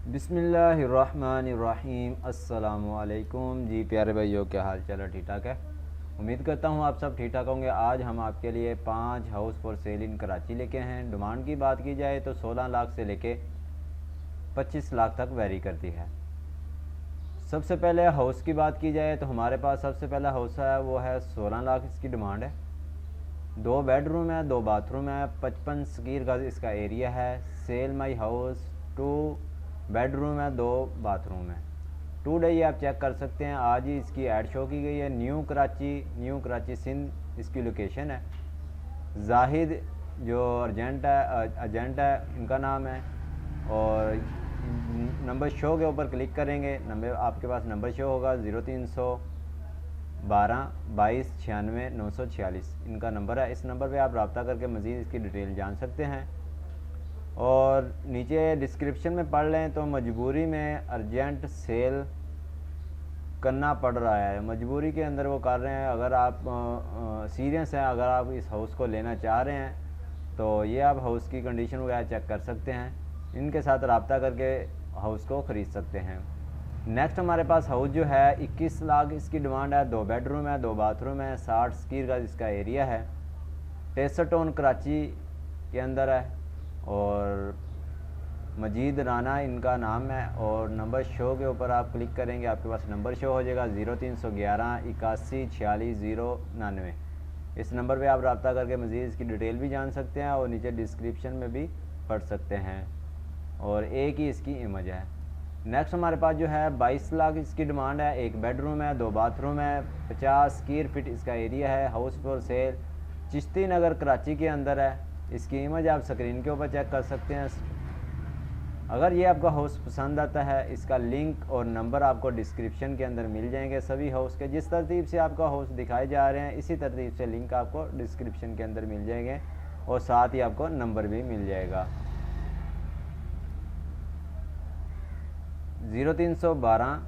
बिस्मिल्लाहिर्रहमानिर्रहीम। अस्सलामुअलैकुम जी प्यारे भाइयों, क्या हाल चाल है? ठीक ठाक है। उम्मीद करता हूँ आप सब ठीक ठाक होंगे। आज हम आपके लिए 5 हाउस फॉर सेल इन कराची लेके हैं। डिमांड की बात की जाए तो 16 लाख से लेके 25 लाख तक वेरी करती है। सबसे पहले हाउस की बात की जाए तो हमारे पास सबसे पहला हाउस है, वो है 16 लाख इसकी डिमांड है। 2 बेडरूम है, 2 बाथरूम है, 55 स्क्वायर गज इसका एरिया है। सेल माई हाउस 2 बेडरूम है, 2 बाथरूम है। टुडे ये आप चेक कर सकते हैं, आज ही इसकी ऐड शो की गई है। न्यू कराची सिंध इसकी लोकेशन है। जाहिद जो एजेंट है इनका नाम है। और नंबर शो के ऊपर क्लिक करेंगे, नंबर आपके पास नंबर शो होगा 0312 22 96 946 इनका नंबर है। इस नंबर पे आप रब्ता करके मज़ीद इसकी डिटेल जान सकते हैं। और नीचे डिस्क्रिप्शन में पढ़ लें तो मजबूरी में अर्जेंट सेल करना पड़ रहा है। मजबूरी के अंदर वो कर रहे हैं। अगर आप सीरियस हैं, अगर आप इस हाउस को लेना चाह रहे हैं तो ये आप हाउस की कंडीशन वगैरह चेक कर सकते हैं। इनके साथ रब्ता करके हाउस को ख़रीद सकते हैं। नेक्स्ट हमारे पास हाउस जो है 21 लाख इसकी डिमांड है। 2 बेडरूम है, 2 बाथरूम है, 60 स्क्वायर का इसका एरिया है। टेसरटाउन कराची के अंदर है। और मजीद राना इनका नाम है। और नंबर शो के ऊपर आप क्लिक करेंगे, आपके पास नंबर शो हो जाएगा 0311 81 46 099। इस नंबर पे आप रब्ता करके मज़ीद इसकी डिटेल भी जान सकते हैं और नीचे डिस्क्रिप्शन में भी पढ़ सकते हैं। और एक ही इसकी इमेज है। नेक्स्ट हमारे पास जो है 22 लाख इसकी डिमांड है। 1 बेडरूम है, 2 बाथरूम है, 50 स्क्वायर फीट इसका एरिया है। हाउस फॉर सेल चिश्ती नगर कराची के अंदर है। इसकी इमेज आप स्क्रीन के ऊपर चेक कर सकते हैं। अगर ये आपका हाउस पसंद आता है, इसका लिंक और नंबर आपको डिस्क्रिप्शन के अंदर मिल जाएंगे सभी हाउस के। जिस तरतीब से आपका हाउस दिखाए जा रहे हैं इसी तरतीब से लिंक आपको डिस्क्रिप्शन के अंदर मिल जाएंगे और साथ ही आपको नंबर भी मिल जाएगा। 0312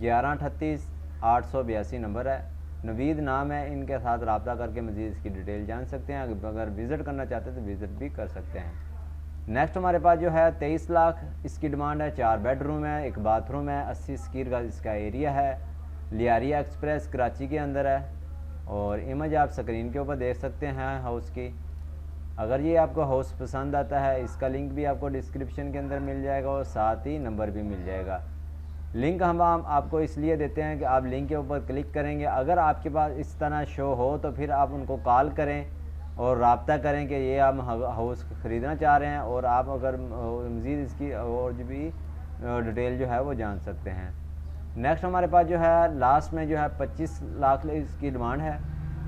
1138 882 नंबर है। नवीद नाम है। इनके साथ रब्ता करके मज़ीद इसकी डिटेल जान सकते हैं। अगर विज़िट करना चाहते हैं तो विज़िट भी कर सकते हैं। नेक्स्ट हमारे पास जो है 23 लाख इसकी डिमांड है। 4 बेडरूम है, 1 बाथरूम है, 80 स्क्वायर का इसका एरिया है। लियारिया एक्सप्रेस कराची के अंदर है। और इमेज आप स्क्रीन के ऊपर देख सकते हैं हाउस की। अगर ये आपको हाउस पसंद आता है, इसका लिंक भी आपको डिस्क्रिप्शन के अंदर मिल जाएगा और साथ ही नंबर भी मिल जाएगा। लिंक हम आपको इसलिए देते हैं कि आप लिंक के ऊपर क्लिक करेंगे। अगर आपके पास इस तरह शो हो तो फिर आप उनको कॉल करें और रब्ता करें कि ये आप हाउस ख़रीदना चाह रहे हैं और आप अगर मज़ीद इसकी और जो भी डिटेल जो है वो जान सकते हैं। नेक्स्ट हमारे पास जो है लास्ट में जो है 25 लाख इसकी डिमांड है।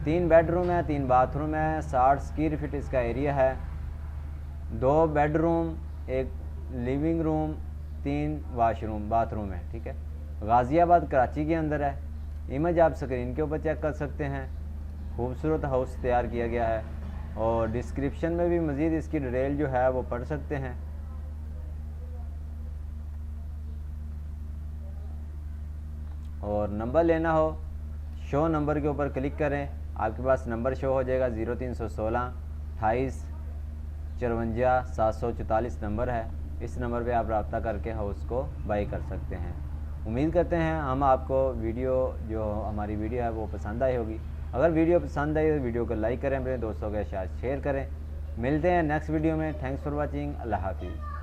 3 बेडरूम है, 3 बाथरूम है, 60 स्क्वायर फीट इसका एरिया है। 2 bedroom, 1 living room, 3 washroom bathroom है। ठीक है। गाज़ियाबाद कराची के अंदर है। इमेज आप स्क्रीन के ऊपर चेक कर सकते हैं। खूबसूरत हाउस तैयार किया गया है और डिस्क्रिप्शन में भी मज़ीद इसकी डिटेल जो है वो पढ़ सकते हैं। और नंबर लेना हो, शो नंबर के ऊपर क्लिक करें, आपके पास नंबर शो हो जाएगा 0316 28 54 744 नंबर है। इस नंबर पे आप रब्ता करके हाउस को बाई कर सकते हैं। उम्मीद करते हैं हम आपको जो हमारी वीडियो है वो पसंद आई होगी। अगर वीडियो पसंद आई तो वीडियो को लाइक करें, अपने दोस्तों के साथ शेयर करें। मिलते हैं नेक्स्ट वीडियो में। Thanks for watching. अल्लाह हाफिज़।